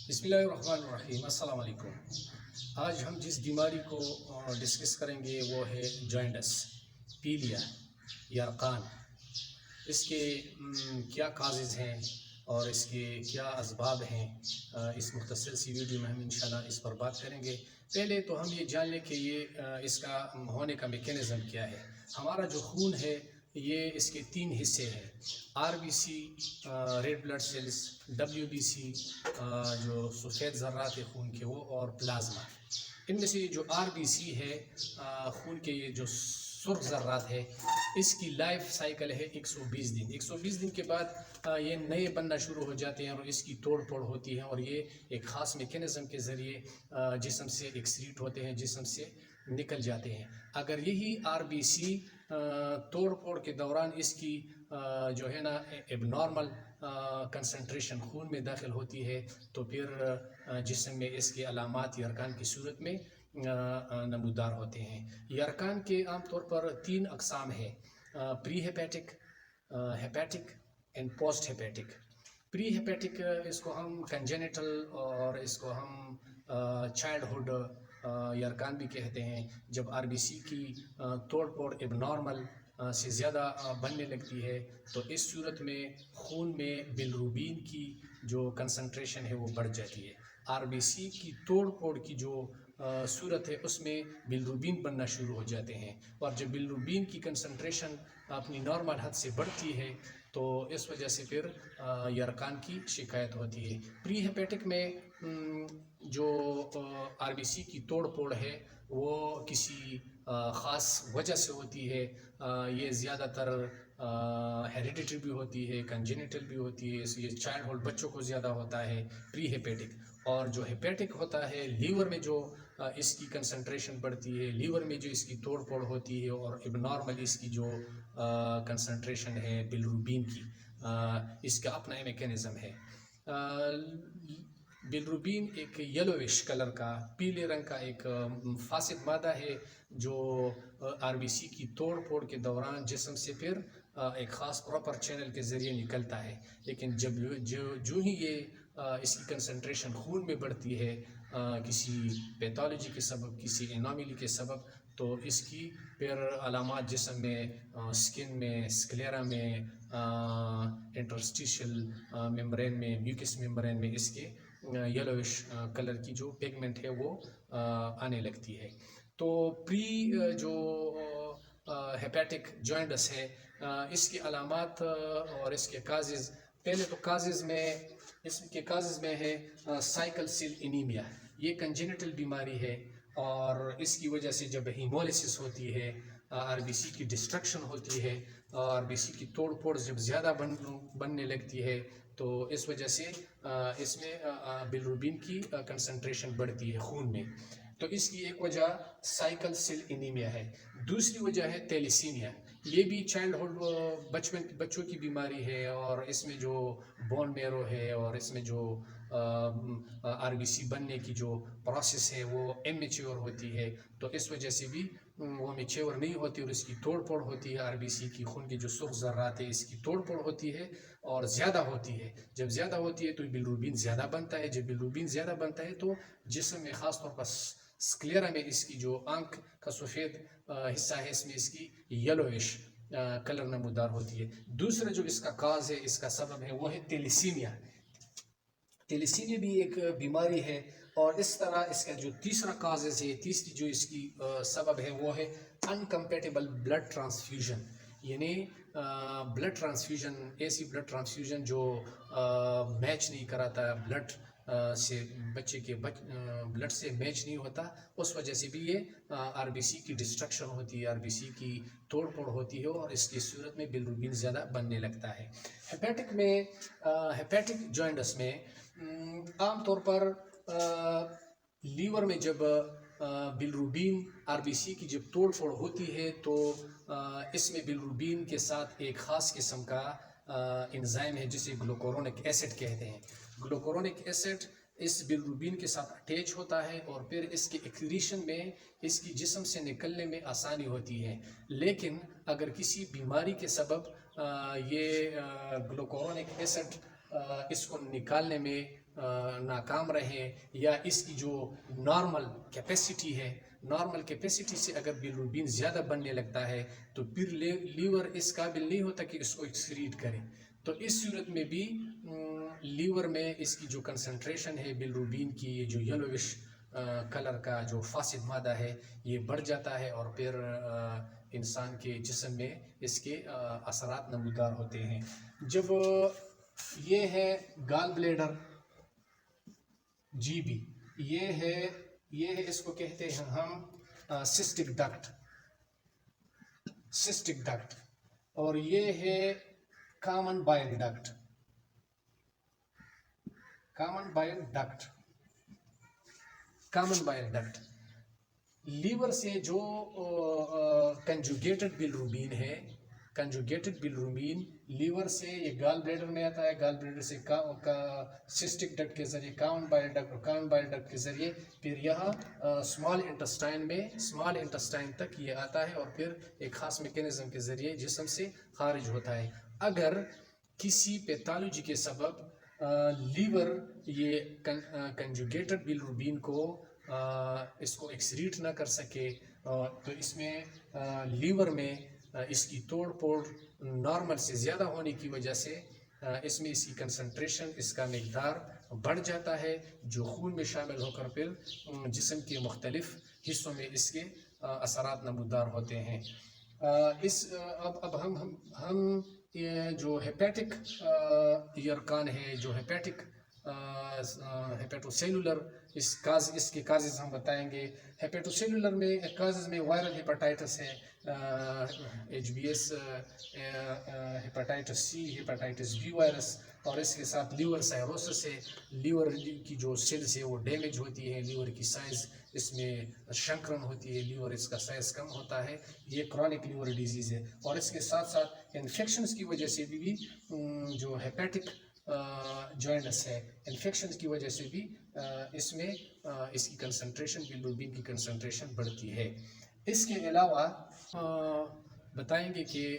بسم اللہ الرحمن الرحیم، السلام علیکم۔ آج ہم جس بیماری کو ڈسکس کریں گے وہ ہے جوائنٹس، پیلیا، یرقان۔ اس کے کیا کازز ہیں اور اس کے کیا اسباب ہیں، اس مختصر سی ویڈیو میں ہم انشاءاللہ اس پر بات کریں گے۔ پہلے تو ہم یہ جان لیں کہ یہ اس کا ہونے کا میکینزم کیا ہے۔ ہمارا جو خون ہے یہ اس کے 3 حصے ہیں: R B C, red blood cells, W B C, جو سفید ذرات خون کے وہ، اور پلازما۔ ان میں سے جو آر بی سی ہے، خون کے یہ جو سرخ ذرات ہے، اس کی لائف سائیکل ہے 120 دن۔ 120 دن کے بعد یہ نئے بننا شروع ہو جاتے ہیں اور اس کی توڑ پھوڑ ہوتی ہے، اور یہ ایک خاص میکینزم کے ذریعے جسم سے ایکسکریٹ ہوتے ہیں، جسم سے نکل جاتے ہیں۔ اگر یہی آر بی سی توڑ پھوڑ کے دوران اس کی جو ہے نا اب نارمل کنسنٹریشن خون میں داخل ہوتی ہے تو پھر جسم میں اس کے علامات یرقان کی صورت میں نمودار ہوتے ہیں۔ یرقان کے عام طور پر 3 اقسام ہیں: pre hepatic, hepatic and post hepatic. Pre hepatic اس کو ہم کنجینیٹل اور اس کو ہم چائلڈہڈ یرقان بھی کہتے ہیں۔ جب آر بی سی کی توڑ پھوڑ اب نارمل سے زیادہ بننے لگتی ہے تو اس صورت میں خون میں بلروبین کی جو کنسنٹریشن ہے وہ بڑھ جاتی ہے۔ آر بی سی کی توڑ پھوڑ کی جو صورت ہے اس میں بلروبین بننا شروع ہو جاتے ہیں، اور جب بلروبین کی کنسنٹریشن اپنی نارمل حد سے بڑھتی ہے تو اس وجہ سے پھر یرقان کی شکایت ہوتی ہے۔ پری ہیپیٹک میں جو آر بی سی کی توڑ پھوڑ ہے وہ کسی خاص وجہ سے ہوتی ہے۔ یہ زیادہ تر ہیریڈیٹری بھی ہوتی ہے، کنجینیٹل بھی ہوتی ہے، اس لیے چائلڈہڈ بچوں کو زیادہ ہوتا ہے پری ہیپیٹک۔ اور جو ہیپیٹک ہوتا ہے، لیور میں جو اس کی کنسنٹریشن بڑھتی ہے، لیور میں جو اس کی توڑ پھوڑ ہوتی ہے، اور اب نارمل اس کی جو کنسنٹریشن ہے بلروبین کی، اس کا اپنا میکینزم ہے۔ بلروبین ایک یلوش کلر کا، پیلے رنگ کا ایک فاسد مادہ ہے جو آر بی سی کی توڑ پھوڑ کے دوران جسم سے پھر ایک خاص پراپر چینل کے ذریعے نکلتا ہے، لیکن جب جو ہی یہ اس کی کنسنٹریشن خون میں بڑھتی ہے کسی پیتھولوجی کے سبب، کسی انوملی کے سبب، تو اس کی پھر علامات جسم میں، سکن میں، سکلیرا میں، انٹرسٹیشل ممبرین میں، میوکس ممبرین میں اس کے یلوش کلر کی جو پیگمنٹ ہے وہ آنے لگتی ہے۔ تو پری جو ہیپیٹک جوائنٹس ہے، اس کی علامات اور اس کے کازز، پہلے تو کازز میں، اس کے کازز میں ہے سائیکل سیل انیمیا۔ یہ کنجینیٹل بیماری ہے، اور اس کی وجہ سے جب ہیمولیسس ہوتی ہے، آر بی سی کی ڈسٹرکشن ہوتی ہے، آر بی سی کی توڑ پھوڑ جب زیادہ بننے لگتی ہے تو اس وجہ سے اس میں بلروبین کی کنسنٹریشن بڑھتی ہے خون میں، تو اس کی ایک وجہ سائیکل سیل انیمیا ہے۔ دوسری وجہ ہے تیلیسیمیا۔ یہ بھی چائلڈہڈ بچوں کی بیماری ہے، اور اس میں جو بون میرو ہے اور اس میں جو آر بی سی بننے کی جو پروسیس ہے وہ امیچیور ہوتی ہے، تو اس وجہ سے بھی وہ میچیور نہیں ہوتی اور اس کی توڑ پھوڑ ہوتی ہے۔ آر بی سی کی خون کے جو سرخ ذرات ہے اس کی توڑ پھوڑ ہوتی ہے اور زیادہ ہوتی ہے۔ جب زیادہ ہوتی ہے تو بلروبین زیادہ بنتا ہے، جب بلروبین زیادہ بنتا ہے تو جسم میں خاص طور پر سکلیرا میں اس کی جو آنکھ کا سفید حصہ ہے اس میں اس کی یلوش کلر نمودار ہوتی ہے۔ دوسرا جو اس کا کاز ہے، اس کا سبب ہے، وہ ہے تیلیسیمیا۔ تیلیسیمیا بھی ایک بیماری ہے، اور اس طرح اس کا جو تیسرا کازز ہے، تیسری جو اس کی سبب ہے وہ ہے انکمپیٹیبل بلڈ ٹرانسفیوژن، یعنی بلڈ ٹرانسفیوژن، ایسی بلڈ ٹرانسفیوژن جو میچ نہیں کراتا بلڈ سے، بچے کے بلڈ سے میچ نہیں ہوتا، اس وجہ سے بھی یہ آر بی سی کی ڈسٹرکشن ہوتی ہے، آر بی سی کی توڑ پھوڑ ہوتی ہے، اور اس کی صورت میں بلروبین زیادہ بننے لگتا ہے۔ ہیپیٹک میں، ہیپیٹک جوائنٹس میں عام طور پر لیور میں جب بلروبین آر بی سی کی جب توڑ پھوڑ ہوتی ہے تو اس میں بلروبین کے ساتھ ایک خاص قسم کا انزائم ہے جسے گلوکورونک ایسڈ کہتے ہیں۔ گلوکورونک ایسڈ اس بلروبین کے ساتھ اٹیچ ہوتا ہے، اور پھر اس کی ایکسکریشن میں، اس کی جسم سے نکلنے میں آسانی ہوتی ہے، لیکن اگر کسی بیماری کے سبب یہ گلوکورونک ایسڈ اس کو نکالنے میں ناکام رہیں یا اس کی جو نارمل کیپیسٹی ہے، نارمل کیپیسٹی سے اگر بلروبین زیادہ بننے لگتا ہے تو پھر لیور اس قابل نہیں ہوتا کہ اس کو ایکسکریٹ کرے. تو اس صورت میں بھی لیور میں اس کی جو کنسنٹریشن ہے بلروبین کی، یہ جو یلوش کلر کا جو فاسد مادہ ہے یہ بڑھ جاتا ہے، اور پھر انسان کے جسم میں اس کے اثرات نمودار ہوتے ہیں. جب یہ ہے گال بلیڈر جی بی، یہ ہے اس کو کہتے ہیں ہم سسٹک ڈکٹ، اور یہ ہے کامن بائل ڈکٹ. لیور سے جو کنجوگیٹڈ بلروبین لیور سے یہ گال بلیڈر میں آتا ہے، گال بلیڈر سے سسٹک ڈکٹ کے ذریعے کامن بائل ڈکٹ، اور کامن بائل ڈکٹ کے ذریعے پھر یہاں اسمال انٹسٹائن تک یہ آتا ہے، اور پھر ایک خاص میکینزم کے ذریعے جسم سے خارج ہوتا ہے. اگر کسی پیتھالوجی کے سبب لیور یہ کنجوگیٹڈ بلروبین کو اس کو ایکسکریٹ نہ کر سکے تو اس میں لیور میں اس کی توڑ پھوڑ نارمل سے زیادہ ہونے کی وجہ سے اس میں اس کی کنسنٹریشن، اس کا مقدار بڑھ جاتا ہے، جو خون میں شامل ہو کر پھر جسم کے مختلف حصوں میں اس کے اثرات نمودار ہوتے ہیں. اب ہم جو ہیپیٹک یرقان ہے، جو ہیپیٹوسیلولر اس کے کازز ہم بتائیں گے. ہیپیٹوسیلولر میں کازز میں وائرل ہیپاٹائٹس ہے، HBS، hepatitis C, hepatitis B virus, اور اس کے ساتھ لیور سائروسس ہے. لیور کی جو سیلز ہے وہ ڈیمیج ہوتی ہے، لیور کی سائز اس میں شنکرن ہوتی ہے، لیور اس کا سائز کم ہوتا ہے. یہ کرونک لیور ڈیزیز ہے. اور اس کے ساتھ ساتھ انفیکشنز کی وجہ سے بھی جو ہیپیٹک جوائنٹس ہے، انفیکشنز کی وجہ سے بھی اس میں اس کی کنسنٹریشن، بلروبین کی کنسنٹریشن بڑھتی ہے. اس کے علاوہ بتائیں گے کہ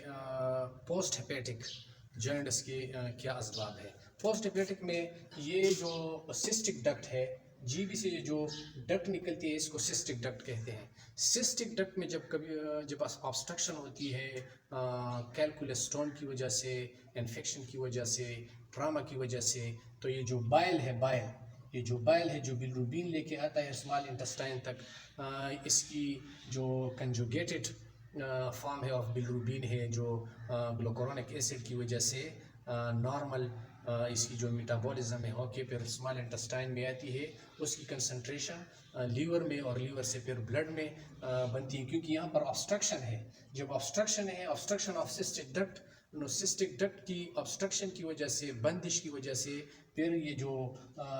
پوسٹ ہیپیٹک جوائنٹس کے کیا اسباب ہے. پوسٹ ہیپیٹک میں یہ جو سسٹک ڈکٹ ہے، جی بی سے جو ڈکٹ نکلتی ہے اس کو سسٹک ڈکٹ کہتے ہیں. سسٹک ڈکٹ میں جب آبسٹرکشن ہوتی ہے کیلکولس سٹون کی وجہ سے، انفیکشن کی وجہ سے، ٹراما کی وجہ سے، تو یہ جو بائل ہے جو بلروبین لے کے آتا ہے اسمال انٹسٹائن تک، اس کی جو کنجوگیٹڈ فارم ہے آف بلروبین ہے، جو گلوکورونک ایسڈ کی وجہ سے نارمل اس کی جو میٹابولزم ہے ہو کے پھر اسمال انٹسٹائن میں آتی ہے، اس کی کنسنٹریشن لیور میں اور لیور سے پھر بلڈ میں بنتی ہے. کیونکہ یہاں پر آبسٹرکشن ہے، جب آبسٹرکشن آف سسٹک ڈکٹ کی آبسٹرکشن کی وجہ سے، بندش کی وجہ سے، پھر یہ جو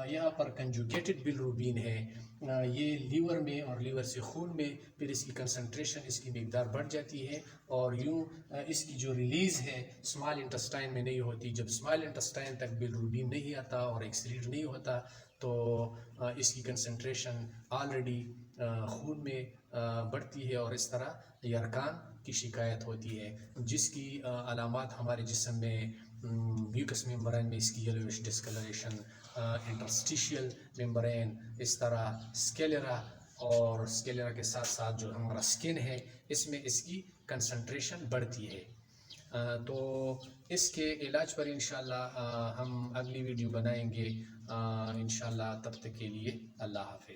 یہاں پر کنجوگیٹڈ بلروبین ہے یہ لیور میں اور لیور سے خون میں پھر اس کی کنسنٹریشن، اس کی مقدار بڑھ جاتی ہے، اور یوں اس کی جو ریلیز ہے اسمال انٹسٹائن میں نہیں ہوتی. جب اسمال انٹسٹائن تک بلروبین نہیں آتا اور ایکسکریٹ نہیں ہوتا تو اس کی کنسنٹریشن آلریڈی خون میں بڑھتی ہے، اور اس طرح یرقان کی شکایت ہوتی ہے، جس کی علامات ہمارے جسم میں میوکس ممبرین میں اس کی یلوش ڈسکلریشن، انٹرسٹیشیل ممبرین، اس طرح اسکیلیرا، اور اسکیلیرا کے ساتھ ساتھ جو ہمارا سکن ہے اس میں اس کی کنسنٹریشن بڑھتی ہے. تو اس کے علاج پر انشاءاللہ ہم اگلی ویڈیو بنائیں گے انشاءاللہ. تب تک کے لیے اللہ حافظ.